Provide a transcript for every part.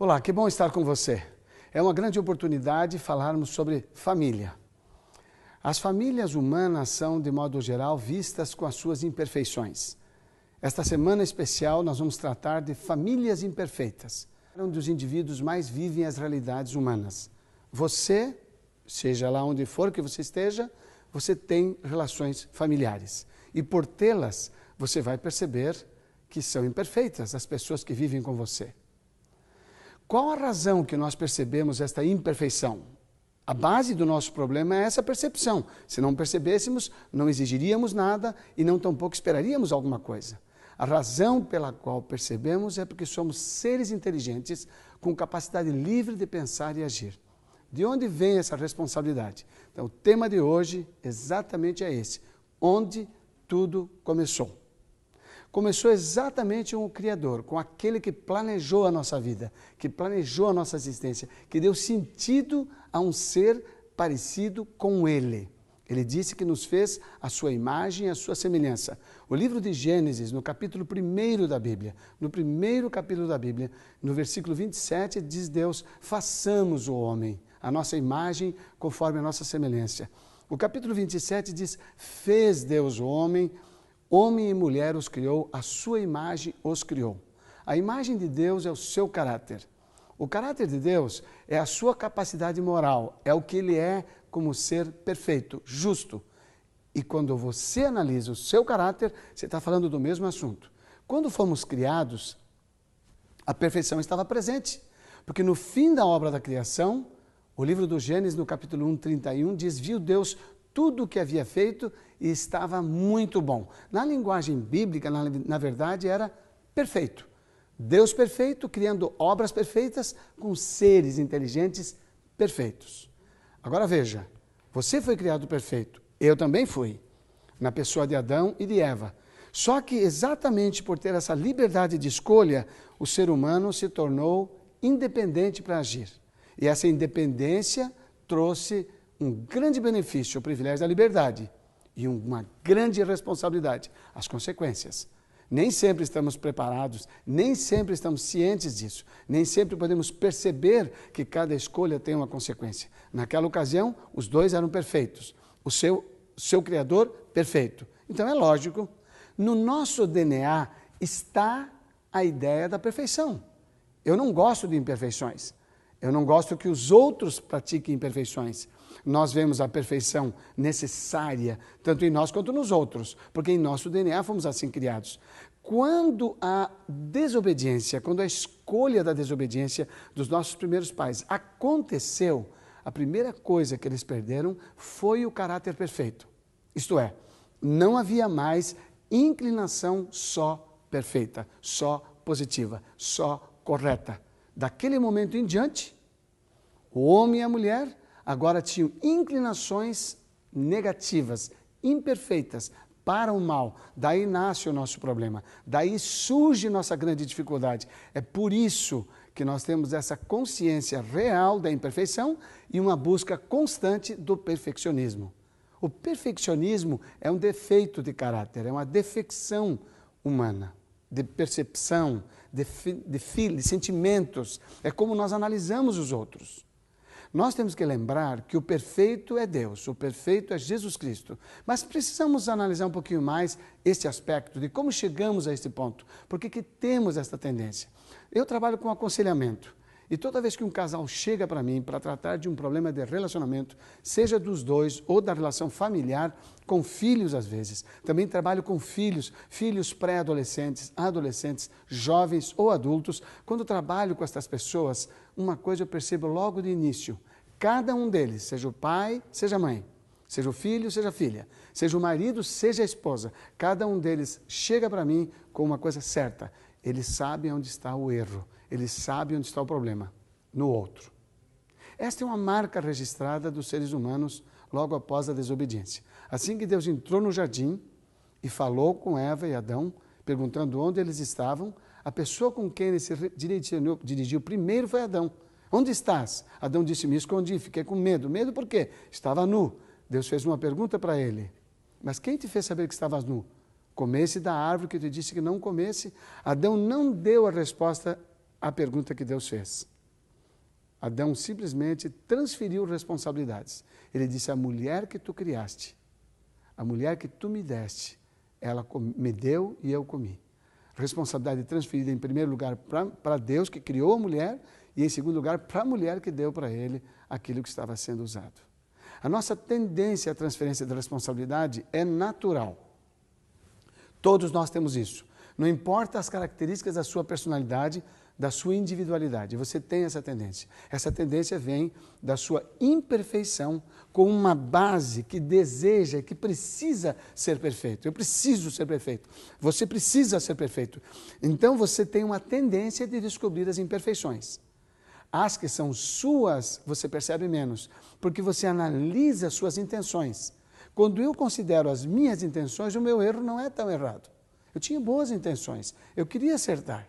Olá, que bom estar com você. É uma grande oportunidade falarmos sobre família. As famílias humanas são, de modo geral, vistas com as suas imperfeições. Esta semana especial nós vamos tratar de famílias imperfeitas, onde os indivíduos mais vivem as realidades humanas. Você, seja lá onde for que você esteja, você tem relações familiares. E por tê-las, você vai perceber que são imperfeitas as pessoas que vivem com você. Qual a razão que nós percebemos esta imperfeição? A base do nosso problema é essa percepção. Se não percebêssemos, não exigiríamos nada e não tampouco esperaríamos alguma coisa. A razão pela qual percebemos é porque somos seres inteligentes com capacidade livre de pensar e agir. De onde vem essa responsabilidade? Então, o tema de hoje exatamente é esse. Onde tudo começou. Começou exatamente com o Criador, com aquele que planejou a nossa vida, que planejou a nossa existência, que deu sentido a um ser parecido com Ele. Ele disse que nos fez a sua imagem e a sua semelhança. O livro de Gênesis, no capítulo 1 da Bíblia, no primeiro capítulo da Bíblia, no versículo 27, diz Deus, façamos o homem, a nossa imagem conforme a nossa semelhança. O capítulo 27 diz, fez Deus o homem, homem e mulher os criou, a sua imagem os criou. A imagem de Deus é o seu caráter. O caráter de Deus é a sua capacidade moral, é o que Ele é como ser perfeito, justo. E quando você analisa o seu caráter, você está falando do mesmo assunto. Quando fomos criados, a perfeição estava presente. Porque no fim da obra da criação, o livro do Gênesis, no capítulo 1, 31, diz, viu Deus tudo o que havia feito e estava muito bom. Na linguagem bíblica, na verdade, era perfeito. Deus perfeito, criando obras perfeitas com seres inteligentes perfeitos. Agora veja, você foi criado perfeito, eu também fui, na pessoa de Adão e de Eva. Só que exatamente por ter essa liberdade de escolha, o ser humano se tornou independente para agir. E essa independência trouxe um grande benefício, o privilégio da liberdade, e uma grande responsabilidade, as consequências. Nem sempre estamos preparados, nem sempre estamos cientes disso, nem sempre podemos perceber que cada escolha tem uma consequência. Naquela ocasião, os dois eram perfeitos, o seu Criador perfeito. Então é lógico, no nosso DNA está a ideia da perfeição. Eu não gosto de imperfeições, eu não gosto que os outros pratiquem imperfeições. Nós vemos a perfeição necessária, tanto em nós quanto nos outros, porque em nosso DNA fomos assim criados. Quando a desobediência, quando a escolha da desobediência dos nossos primeiros pais aconteceu, a primeira coisa que eles perderam foi o caráter perfeito. Isto é, não havia mais inclinação só perfeita, só positiva, só correta. Daquele momento em diante, o homem e a mulher agora tinham inclinações negativas, imperfeitas, para o mal. Daí nasce o nosso problema, daí surge nossa grande dificuldade. É por isso que nós temos essa consciência real da imperfeição e uma busca constante do perfeccionismo. O perfeccionismo é um defeito de caráter, é uma defecção humana, de percepção, de sentimentos. É como nós analisamos os outros. Nós temos que lembrar que o perfeito é Deus, o perfeito é Jesus Cristo. Mas precisamos analisar um pouquinho mais esse aspecto de como chegamos a este ponto. Por que temos esta tendência? Eu trabalho com aconselhamento. E toda vez que um casal chega para mim para tratar de um problema de relacionamento, seja dos dois ou da relação familiar, com filhos às vezes, também trabalho com filhos pré-adolescentes, adolescentes, jovens ou adultos. Quando trabalho com essas pessoas, uma coisa eu percebo logo de início, cada um deles, seja o pai, seja a mãe, seja o filho, seja a filha, seja o marido, seja a esposa, cada um deles chega para mim com uma coisa certa, eles sabem onde está o erro. Ele sabe onde está o problema, no outro. Esta é uma marca registrada dos seres humanos logo após a desobediência. Assim que Deus entrou no jardim e falou com Eva e Adão, perguntando onde eles estavam, a pessoa com quem ele se dirigiu primeiro foi Adão. Onde estás? Adão disse, me escondi, fiquei com medo. Medo por quê? Estava nu. Deus fez uma pergunta para ele. Mas quem te fez saber que estavas nu? Comesse da árvore que eu te disse que não comesse. Adão não deu a resposta à pergunta que Deus fez. Adão simplesmente transferiu responsabilidades. Ele disse, a mulher que tu criaste, a mulher que tu me deste, ela me deu e eu comi. Responsabilidade transferida em primeiro lugar para Deus que criou a mulher e em segundo lugar para a mulher que deu para ele aquilo que estava sendo usado. A nossa tendência à transferência da responsabilidade é natural. Todos nós temos isso. Não importa as características da sua personalidade, da sua individualidade, você tem essa tendência. Essa tendência vem da sua imperfeição com uma base que deseja, que precisa ser perfeito. Eu preciso ser perfeito. Você precisa ser perfeito. Então você tem uma tendência de descobrir as imperfeições. As que são suas, você percebe menos, porque você analisa suas intenções. Quando eu considero as minhas intenções, o meu erro não é tão errado. Eu tinha boas intenções, eu queria acertar.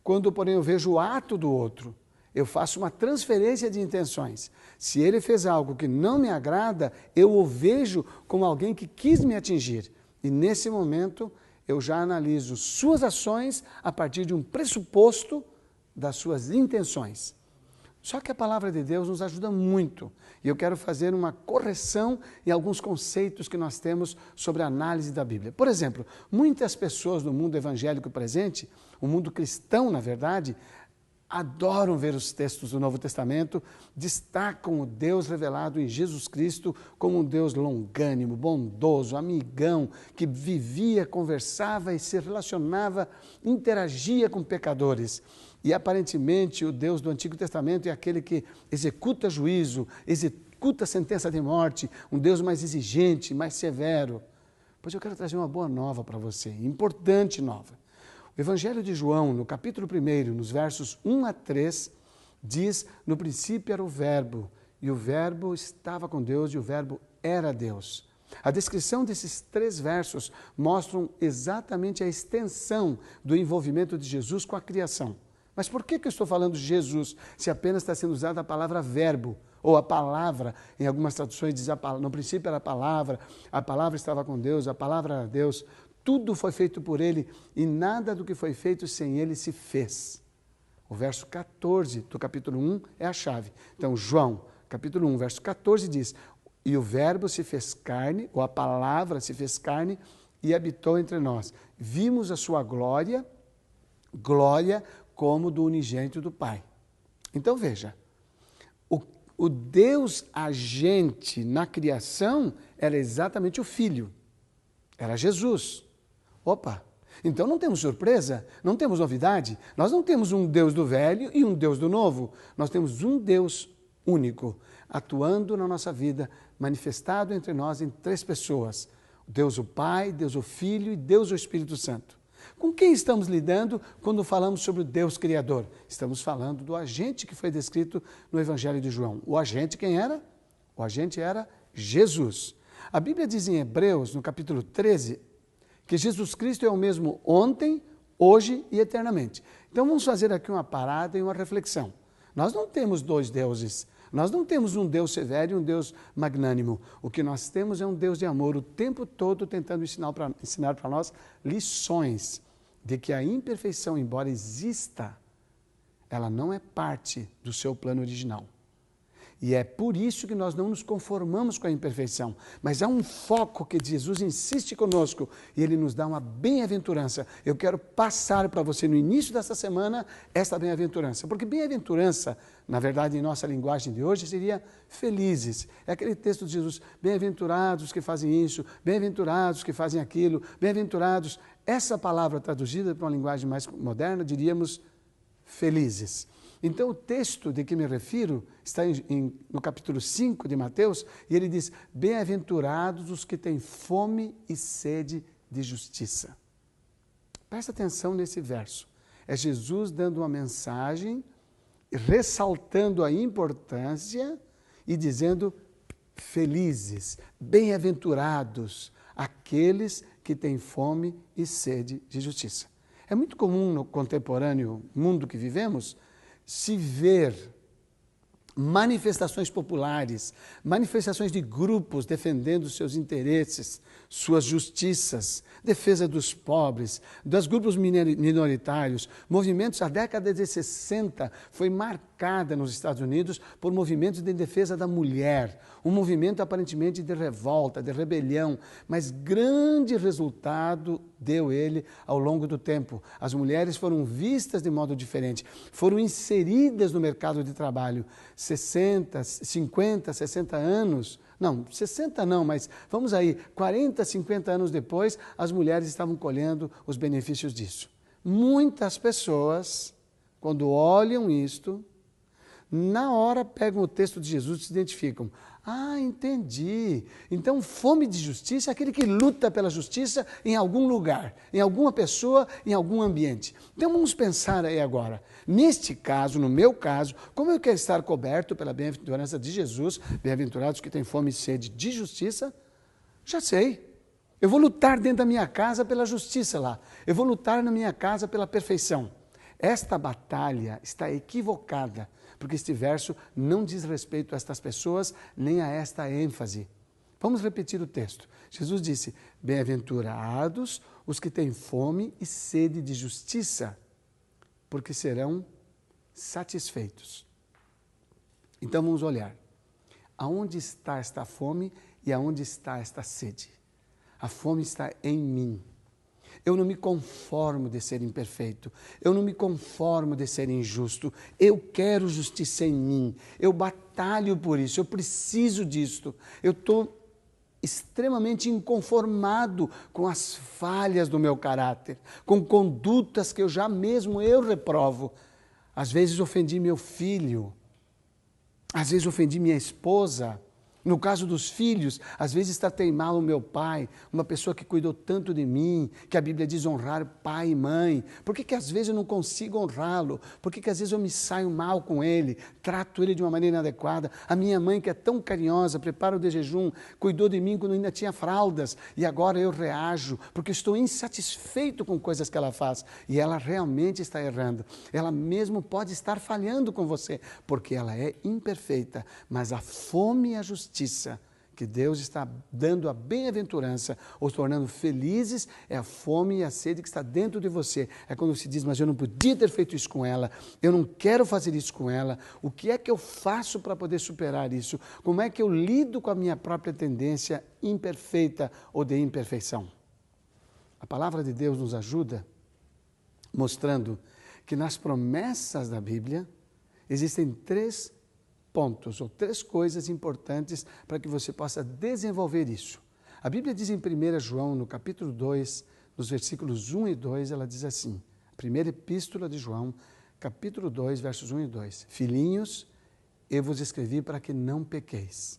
Quando, porém, eu vejo o ato do outro, eu faço uma transferência de intenções. Se ele fez algo que não me agrada, eu o vejo como alguém que quis me atingir. E nesse momento, eu já analiso suas ações a partir de um pressuposto das suas intenções. Só que a palavra de Deus nos ajuda muito. E eu quero fazer uma correção em alguns conceitos que nós temos sobre a análise da Bíblia. Por exemplo, muitas pessoas no mundo evangélico presente, o mundo cristão, na verdade, adoram ver os textos do Novo Testamento, destacam o Deus revelado em Jesus Cristo como um Deus longânimo, bondoso, amigão, que vivia, conversava e se relacionava, interagia com pecadores. E aparentemente o Deus do Antigo Testamento é aquele que executa juízo, executa sentença de morte, um Deus mais exigente, mais severo. Pois eu quero trazer uma boa nova para você, importante nova. O Evangelho de João, no capítulo 1, nos versos 1 a 3, diz, no princípio era o Verbo, e o Verbo estava com Deus, e o Verbo era Deus. A descrição desses 3 versos mostram exatamente a extensão do envolvimento de Jesus com a criação. Mas por que eu estou falando de Jesus, se apenas está sendo usada a palavra verbo, ou a palavra, em algumas traduções diz, no princípio era a palavra estava com Deus, a palavra era Deus, tudo foi feito por Ele e nada do que foi feito sem Ele se fez. O verso 14 do capítulo 1 é a chave. Então, João, capítulo 1, verso 14 diz, e o verbo se fez carne, ou a palavra se fez carne e habitou entre nós. Vimos a sua glória, glória como do unigênito do Pai. Então veja, o Deus agente na criação era exatamente o Filho, era Jesus. Opa, então não temos surpresa, não temos novidade, nós não temos um Deus do velho e um Deus do novo, nós temos um Deus único, atuando na nossa vida, manifestado entre nós em 3 pessoas, Deus o Pai, Deus o Filho e Deus o Espírito Santo. Com quem estamos lidando quando falamos sobre o Deus Criador? Estamos falando do agente que foi descrito no Evangelho de João. O agente quem era? O agente era Jesus. A Bíblia diz em Hebreus, no capítulo 13, que Jesus Cristo é o mesmo ontem, hoje e eternamente. Então vamos fazer aqui uma parada e uma reflexão. Nós não temos 2 deuses. Nós não temos um Deus severo e um Deus magnânimo. O que nós temos é um Deus de amor o tempo todo tentando ensinar para nós lições de que a imperfeição, embora exista, ela não é parte do seu plano original. E é por isso que nós não nos conformamos com a imperfeição. Mas há um foco que Jesus insiste conosco e Ele nos dá uma bem-aventurança. Eu quero passar para você no início dessa semana esta bem-aventurança. Porque bem-aventurança, na verdade, em nossa linguagem de hoje, seria felizes. É aquele texto de Jesus, bem-aventurados que fazem isso, bem-aventurados que fazem aquilo, bem-aventurados. Essa palavra traduzida para uma linguagem mais moderna, diríamos felizes. Então, o texto de que me refiro está no capítulo 5 de Mateus, e ele diz, bem-aventurados os que têm fome e sede de justiça. Presta atenção nesse verso. É Jesus dando uma mensagem, ressaltando a importância e dizendo, felizes, bem-aventurados aqueles que têm fome e sede de justiça. É muito comum no contemporâneo mundo que vivemos, se ver manifestações populares, manifestações de grupos defendendo seus interesses, suas justiças, defesa dos pobres, dos grupos minoritários. Movimentos, a década de 60 foi marcada nos Estados Unidos por movimentos de defesa da mulher, um movimento aparentemente de revolta, de rebelião, mas grande resultado deu ele ao longo do tempo. As mulheres foram vistas de modo diferente, foram inseridas no mercado de trabalho. 60, 50, 60 anos, não, 60 não, mas vamos aí, 40, 50 anos depois, as mulheres estavam colhendo os benefícios disso. Muitas pessoas, quando olham isto, na hora pegam o texto de Jesus e se identificam. Ah, entendi. Então, fome de justiça é aquele que luta pela justiça em algum lugar, em alguma pessoa, em algum ambiente. Então, vamos pensar aí agora. Neste caso, no meu caso, como eu quero estar coberto pela bem-aventurança de Jesus, bem-aventurados que têm fome e sede de justiça, já sei. Eu vou lutar dentro da minha casa pela justiça lá. Eu vou lutar na minha casa pela perfeição. Esta batalha está equivocada, porque este verso não diz respeito a estas pessoas, nem a esta ênfase. Vamos repetir o texto. Jesus disse, bem-aventurados os que têm fome e sede de justiça, porque serão satisfeitos. Então vamos olhar. Aonde está esta fome e aonde está esta sede? A fome está em mim. Eu não me conformo de ser imperfeito. Eu não me conformo de ser injusto. Eu quero justiça em mim. Eu batalho por isso. Eu preciso disto. Eu estou extremamente inconformado com as falhas do meu caráter, com condutas que já mesmo eu reprovo. Às vezes ofendi meu filho. Às vezes ofendi minha esposa. No caso dos filhos, às vezes tratei mal o meu pai, uma pessoa que cuidou tanto de mim, que a Bíblia diz honrar pai e mãe. Por que às vezes eu não consigo honrá-lo? Por que às vezes eu me saio mal com ele, trato ele de uma maneira inadequada? A minha mãe, que é tão carinhosa, prepara o de jejum, cuidou de mim quando ainda tinha fraldas, e agora eu reajo, porque estou insatisfeito com coisas que ela faz, e ela realmente está errando. Ela mesmo pode estar falhando com você, porque ela é imperfeita, mas a fome e a justiça que Deus está dando a bem-aventurança, ou tornando felizes, é a fome e a sede que está dentro de você. É quando se diz, mas eu não podia ter feito isso com ela, eu não quero fazer isso com ela, o que é que eu faço para poder superar isso? Como é que eu lido com a minha própria tendência imperfeita ou de imperfeição? A palavra de Deus nos ajuda mostrando que nas promessas da Bíblia existem três pontos ou três coisas importantes para que você possa desenvolver isso. A Bíblia diz em 1 João, no capítulo 2, nos versículos 1 e 2, ela diz assim, primeira epístola de João, capítulo 2, versos 1 e 2. Filhinhos, eu vos escrevi para que não pequeis.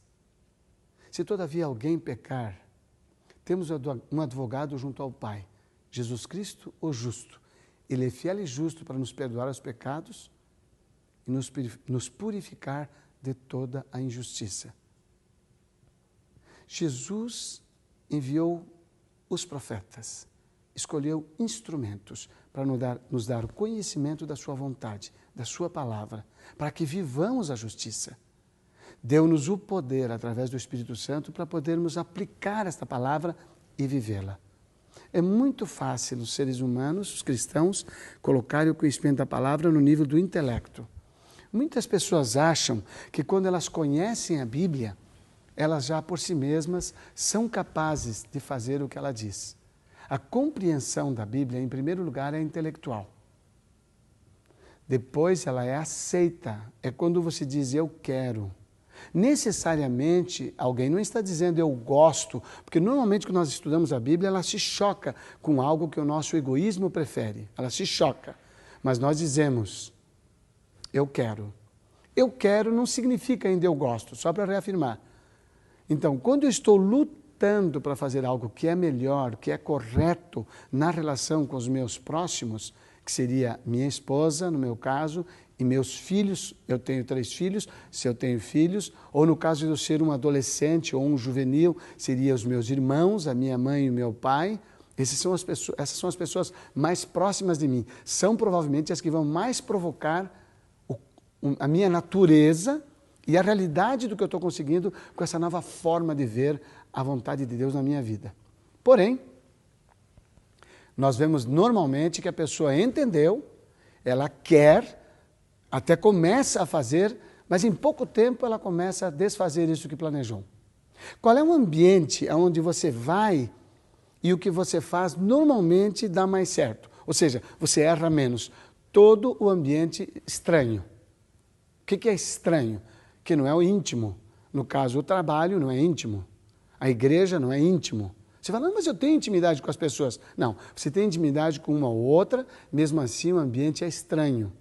Se todavia alguém pecar, temos um advogado junto ao Pai, Jesus Cristo, o justo. Ele é fiel e justo para nos perdoar os pecados e nos purificar de toda a injustiça. Jesus enviou os profetas, escolheu instrumentos para nos dar o conhecimento da sua vontade, da sua palavra, para que vivamos a justiça. Deu-nos o poder, através do Espírito Santo, para podermos aplicar esta palavra e vivê-la. É muito fácil os seres humanos, os cristãos, colocarem o conhecimento da palavra no nível do intelecto. Muitas pessoas acham que quando elas conhecem a Bíblia, elas já por si mesmas são capazes de fazer o que ela diz. A compreensão da Bíblia, em primeiro lugar, é intelectual. Depois ela é aceita, é quando você diz eu quero. Necessariamente, alguém não está dizendo eu gosto, porque normalmente quando nós estudamos a Bíblia, ela se choca com algo que o nosso egoísmo prefere. Ela se choca, mas nós dizemos eu quero. Eu quero não significa ainda eu gosto, só para reafirmar. Então, quando eu estou lutando para fazer algo que é melhor, que é correto na relação com os meus próximos, que seria minha esposa, no meu caso, e meus filhos, eu tenho 3 filhos, se eu tenho filhos, ou no caso de eu ser um adolescente ou um juvenil, seria os meus irmãos, a minha mãe e o meu pai. Essas são as pessoas mais próximas de mim. São provavelmente as que vão mais provocar a minha natureza e a realidade do que eu estou conseguindo com essa nova forma de ver a vontade de Deus na minha vida. Porém, nós vemos normalmente que a pessoa entendeu, ela quer, até começa a fazer, mas em pouco tempo ela começa a desfazer isso que planejou. Qual é o ambiente onde você vai e o que você faz normalmente dá mais certo? Ou seja, você erra menos. Todo o ambiente estranho. O que é estranho? Que não é o íntimo. No caso, o trabalho não é íntimo. A igreja não é íntimo. Você fala, não, mas eu tenho intimidade com as pessoas. Não, você tem intimidade com uma ou outra, mesmo assim o ambiente é estranho.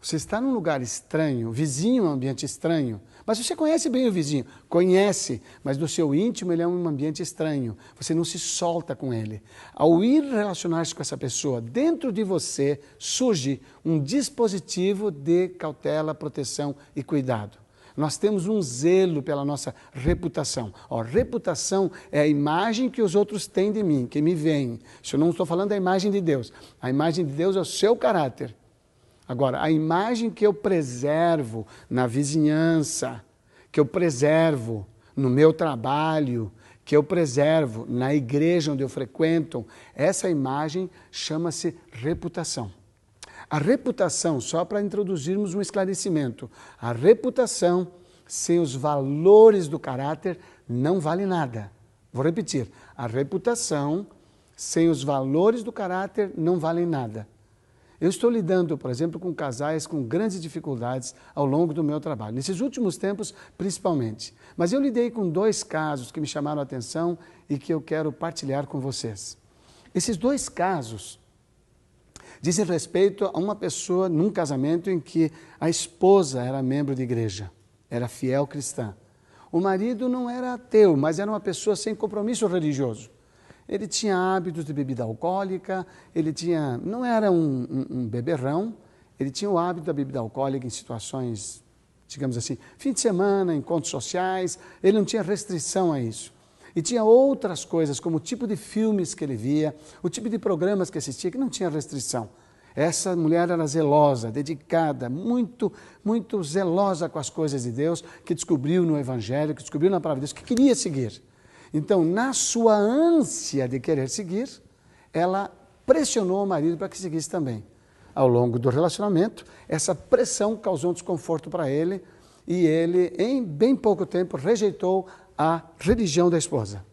Você está num lugar estranho, o vizinho é um ambiente estranho, mas você conhece bem o vizinho, conhece, mas no seu íntimo ele é um ambiente estranho, você não se solta com ele. Ao ir relacionar-se com essa pessoa, dentro de você surge um dispositivo de cautela, proteção e cuidado. Nós temos um zelo pela nossa reputação. Reputação é a imagem que os outros têm de mim, que me veem. Isso eu não estou falando da imagem de Deus. A imagem de Deus é o seu caráter. Agora, a imagem que eu preservo na vizinhança, que eu preservo no meu trabalho, que eu preservo na igreja onde eu frequento, essa imagem chama-se reputação. A reputação, só para introduzirmos um esclarecimento, a reputação sem os valores do caráter não vale nada. Vou repetir, a reputação sem os valores do caráter não vale nada. Eu estou lidando, por exemplo, com casais com grandes dificuldades ao longo do meu trabalho, nesses últimos tempos principalmente. Mas eu lidei com 2 casos que me chamaram a atenção e que eu quero partilhar com vocês. Esses 2 casos dizem respeito a uma pessoa num casamento em que a esposa era membro de igreja, era fiel cristã. O marido não era ateu, mas era uma pessoa sem compromisso religioso. Ele tinha hábitos de bebida alcoólica, não era um beberrão, ele tinha o hábito da bebida alcoólica em situações, digamos assim, fim de semana, encontros sociais, ele não tinha restrição a isso. E tinha outras coisas, como o tipo de filmes que ele via, o tipo de programas que assistia, que não tinha restrição. Essa mulher era zelosa, dedicada, muito zelosa com as coisas de Deus, que descobriu no Evangelho, que descobriu na palavra de Deus, que queria seguir. Então, na sua ânsia de querer seguir, ela pressionou o marido para que seguisse também. Ao longo do relacionamento, essa pressão causou um desconforto para ele e ele, em bem pouco tempo, rejeitou a religião da esposa.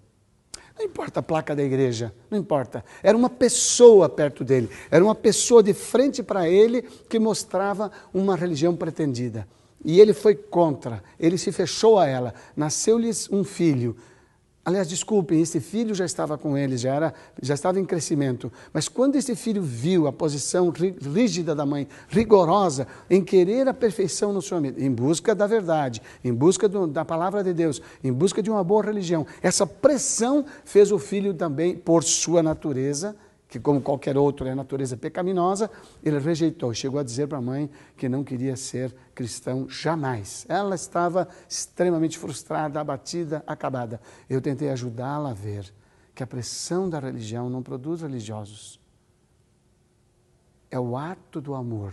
Não importa a placa da igreja, não importa. Era uma pessoa perto dele, era uma pessoa de frente para ele que mostrava uma religião pretendida. E ele foi contra, ele se fechou a ela, nasceu-lhes um filho. Aliás, desculpem, esse filho já estava com ele, já estava em crescimento. Mas quando esse filho viu a posição rígida da mãe, rigorosa, em querer a perfeição no seu amigo, em busca da verdade, em busca da palavra de Deus, em busca de uma boa religião, essa pressão fez o filho também, por sua natureza, que como qualquer outro é natureza pecaminosa, ele rejeitou, chegou a dizer para a mãe que não queria ser cristão jamais. Ela estava extremamente frustrada, abatida, acabada. Eu tentei ajudá-la a ver que a pressão da religião não produz religiosos. É o ato do amor,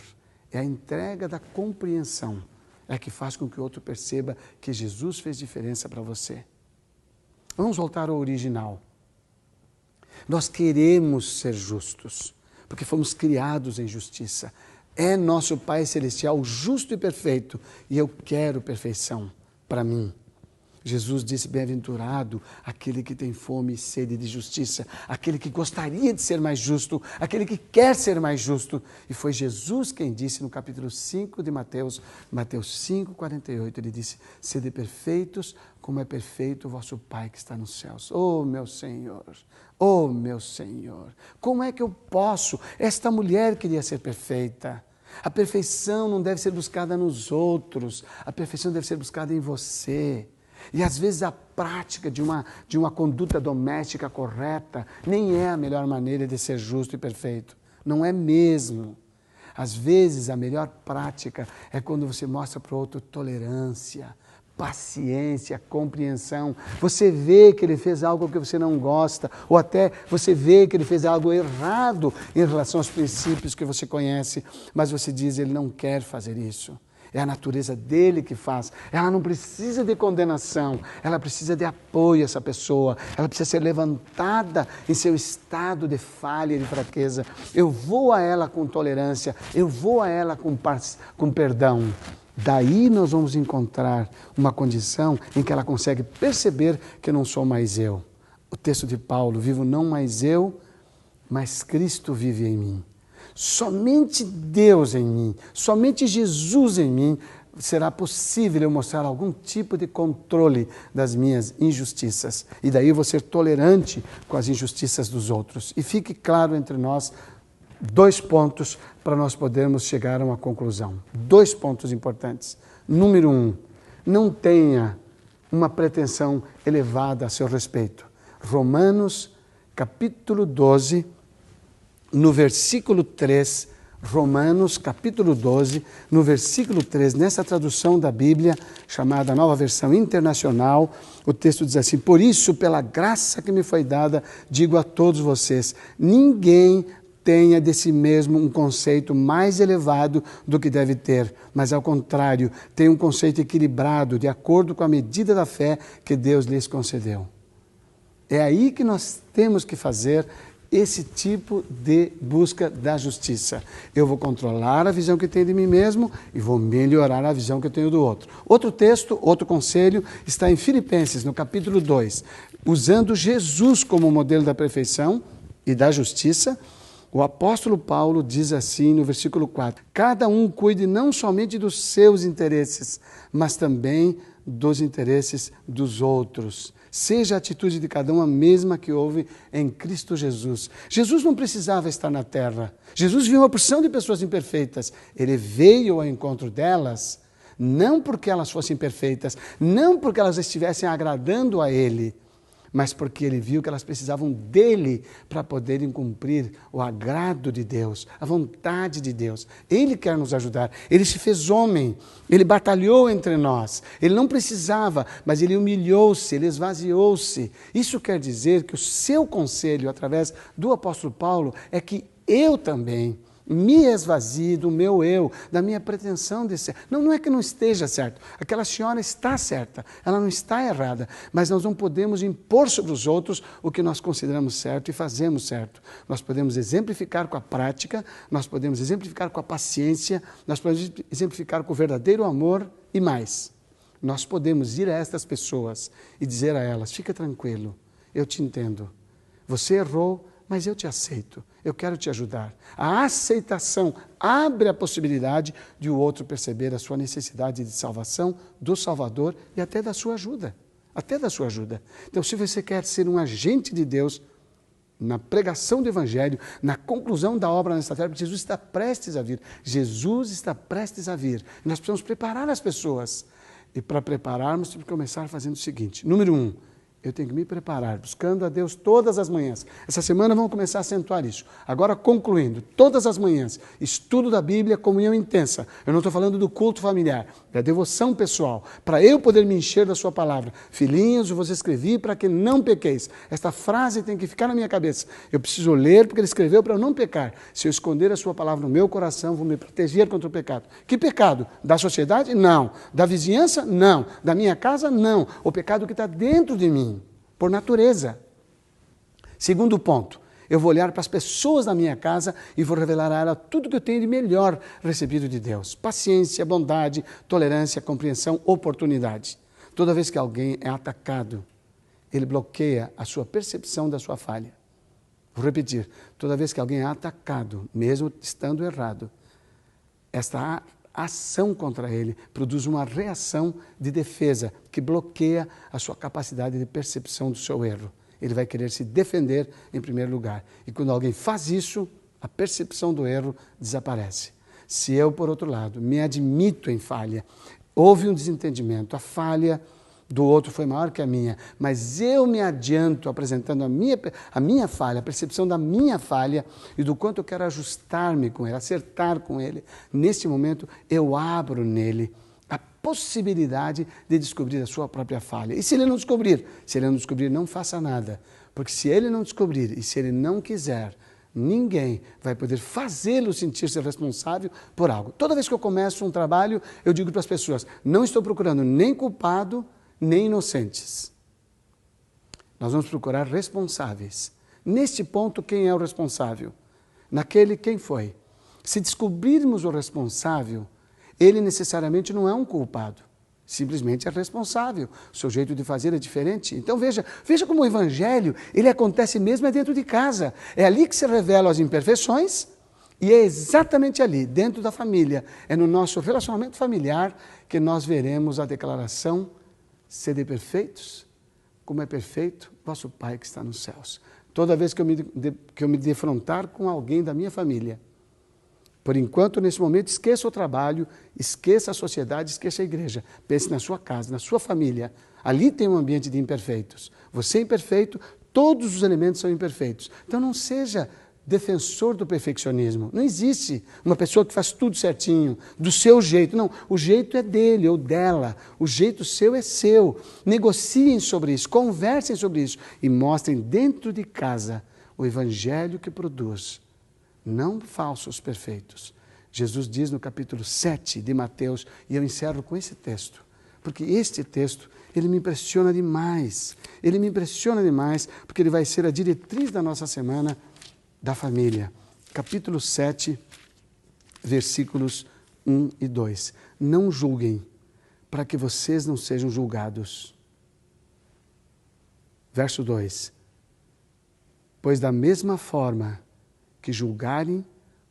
é a entrega da compreensão, é que faz com que o outro perceba que Jesus fez diferença para você. Vamos voltar ao original. Nós queremos ser justos, porque fomos criados em justiça. É nosso Pai Celestial justo e perfeito, e eu quero perfeição para mim. Jesus disse, bem-aventurado aquele que tem fome e sede de justiça, aquele que gostaria de ser mais justo, aquele que quer ser mais justo. E foi Jesus quem disse no capítulo 5 de Mateus 5:48, ele disse, sede perfeitos como é perfeito o vosso Pai que está nos céus. Oh, meu Senhor, como é que eu posso? Esta mulher queria ser perfeita. A perfeição não deve ser buscada nos outros, a perfeição deve ser buscada em você. E às vezes a prática de uma conduta doméstica correta nem é a melhor maneira de ser justo e perfeito. Não é mesmo. Às vezes a melhor prática é quando você mostra para o outro tolerância, paciência, compreensão. Você vê que ele fez algo que você não gosta, ou até você vê que ele fez algo errado em relação aos princípios que você conhece, mas você diz, ele não quer fazer isso. É a natureza dele que faz. Ela não precisa de condenação, ela precisa de apoio a essa pessoa. Ela precisa ser levantada em seu estado de falha e de fraqueza. Eu vou a ela com tolerância, eu vou a ela com perdão. Daí nós vamos encontrar uma condição em que ela consegue perceber que não sou mais eu. O texto de Paulo, vivo não mais eu, mas Cristo vive em mim. Somente Deus em mim, somente Jesus em mim, será possível eu mostrar algum tipo de controle das minhas injustiças. E daí eu vou ser tolerante com as injustiças dos outros. E fique claro entre nós 2 pontos para nós podermos chegar a uma conclusão. 2 pontos importantes. Número 1, não tenha uma pretensão elevada a seu respeito. Romanos, capítulo 12, no versículo 3, Romanos, capítulo 12, no versículo 3, nessa tradução da Bíblia, chamada Nova Versão Internacional, o texto diz assim: por isso, pela graça que me foi dada, digo a todos vocês, ninguém tenha de si mesmo um conceito mais elevado do que deve ter, mas ao contrário, tenha um conceito equilibrado, de acordo com a medida da fé que Deus lhes concedeu. É aí que nós temos que fazer esse tipo de busca da justiça. Eu vou controlar a visão que tenho de mim mesmo e vou melhorar a visão que eu tenho do outro. Outro texto, outro conselho, está em Filipenses, no capítulo 2. Usando Jesus como modelo da perfeição e da justiça, o apóstolo Paulo diz assim no versículo 4, cada um cuide não somente dos seus interesses, mas também dos interesses dos outros. Seja a atitude de cada um a mesma que houve em Cristo Jesus. Jesus não precisava estar na terra. Jesus viu uma porção de pessoas imperfeitas. Ele veio ao encontro delas, não porque elas fossem perfeitas, não porque elas estivessem agradando a Ele, mas porque Ele viu que elas precisavam dEle para poderem cumprir o agrado de Deus, a vontade de Deus. Ele quer nos ajudar. Ele se fez homem, Ele batalhou entre nós. Ele não precisava, mas Ele humilhou-se, Ele esvaziou-se. Isso quer dizer que o seu conselho, através do apóstolo Paulo, é que eu também me esvazie do meu eu, da minha pretensão de ser. Não é que não esteja certo. Aquela senhora está certa, ela não está errada, mas nós não podemos impor sobre os outros o que nós consideramos certo e fazemos certo. Nós podemos exemplificar com a prática, nós podemos exemplificar com a paciência, nós podemos exemplificar com o verdadeiro amor e mais. Nós podemos ir a estas pessoas e dizer a elas, fica tranquilo, eu te entendo. Você errou, mas eu te aceito, eu quero te ajudar. A aceitação abre a possibilidade de o outro perceber a sua necessidade de salvação, do Salvador e até da sua ajuda. Até da sua ajuda. Então, se você quer ser um agente de Deus na pregação do Evangelho, na conclusão da obra nesta terra, porque Jesus está prestes a vir. Jesus está prestes a vir. E nós precisamos preparar as pessoas. E para prepararmos, temos que começar fazendo o seguinte. Número 1. Eu tenho que me preparar, buscando a Deus todas as manhãs. Essa semana vamos começar a acentuar isso. Agora, concluindo, todas as manhãs, estudo da Bíblia, comunhão intensa. Eu não estou falando do culto familiar, da devoção pessoal, para eu poder me encher da sua palavra. Filhinhos, eu vos escrevi para que não pequeis. Esta frase tem que ficar na minha cabeça. Eu preciso ler porque ele escreveu para eu não pecar. Se eu esconder a sua palavra no meu coração, vou me proteger contra o pecado. Que pecado? Da sociedade? Não. Da vizinhança? Não. Da minha casa? Não. O pecado que está dentro de mim. Por natureza. Segundo ponto, eu vou olhar para as pessoas da minha casa e vou revelar a ela tudo que eu tenho de melhor recebido de Deus. Paciência, bondade, tolerância, compreensão, oportunidade. Toda vez que alguém é atacado, ele bloqueia a sua percepção da sua falha. Vou repetir, toda vez que alguém é atacado, mesmo estando errado, esta ação contra ele produz uma reação de defesa que bloqueia a sua capacidade de percepção do seu erro. Ele vai querer se defender em primeiro lugar. E quando alguém faz isso, a percepção do erro desaparece. Se eu, por outro lado, me admito em falha, houve um desentendimento, a falha do outro foi maior que a minha, mas eu me adianto apresentando a minha falha, a percepção da minha falha e do quanto eu quero ajustar-me com ele, acertar com ele. Neste momento, eu abro nele a possibilidade de descobrir a sua própria falha. E se ele não descobrir? Se ele não descobrir, não faça nada. Porque se ele não descobrir e se ele não quiser, ninguém vai poder fazê-lo sentir-se responsável por algo. Toda vez que eu começo um trabalho, eu digo para as pessoas, não estou procurando nem culpado, nem inocentes. Nós vamos procurar responsáveis. Neste ponto, quem é o responsável? Naquele, quem foi? Se descobrirmos o responsável, ele necessariamente não é um culpado. Simplesmente é responsável. O seu jeito de fazer é diferente. Então veja como o Evangelho, ele acontece mesmo dentro de casa. É ali que se revelam as imperfeições e é exatamente ali, dentro da família, é no nosso relacionamento familiar que nós veremos a declaração: sede perfeitos, como é perfeito vosso Pai que está nos céus. Toda vez que eu me defrontar com alguém da minha família, por enquanto, nesse momento, esqueça o trabalho, esqueça a sociedade, esqueça a igreja. Pense na sua casa, na sua família. Ali tem um ambiente de imperfeitos. Você é imperfeito, todos os elementos são imperfeitos. Então não seja defensor do perfeccionismo. Não existe uma pessoa que faz tudo certinho, do seu jeito. Não, o jeito é dele ou dela. O jeito seu é seu. Negociem sobre isso, conversem sobre isso e mostrem dentro de casa o evangelho que produz. Não falsos perfeitos. Jesus diz no capítulo 7 de Mateus, e eu encerro com esse texto, porque este texto, ele me impressiona demais. Ele me impressiona demais, porque ele vai ser a diretriz da nossa semana da família. Capítulo 7, versículos 1 e 2. Não julguem, para que vocês não sejam julgados. Verso 2. Pois da mesma forma que julgarem,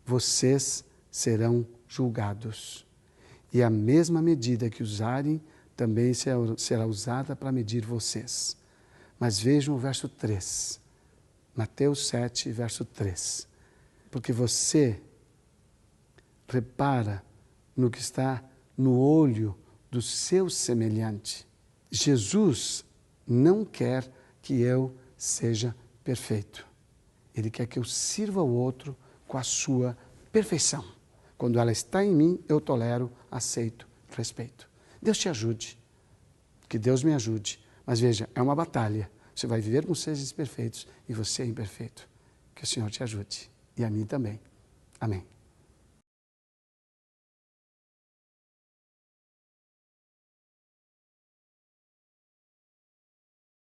vocês serão julgados. E a mesma medida que usarem, também será usada para medir vocês. Mas vejam o verso 3. Mateus 7, verso 3. Porque você repara no que está no olho do seu semelhante. Jesus não quer que eu seja perfeito. Ele quer que eu sirva o outro com a sua perfeição. Quando ela está em mim, eu tolero, aceito, respeito. Deus te ajude. Que Deus me ajude. Mas veja, é uma batalha. Você vai viver com seres perfeitos e você é imperfeito. Que o Senhor te ajude. E a mim também. Amém.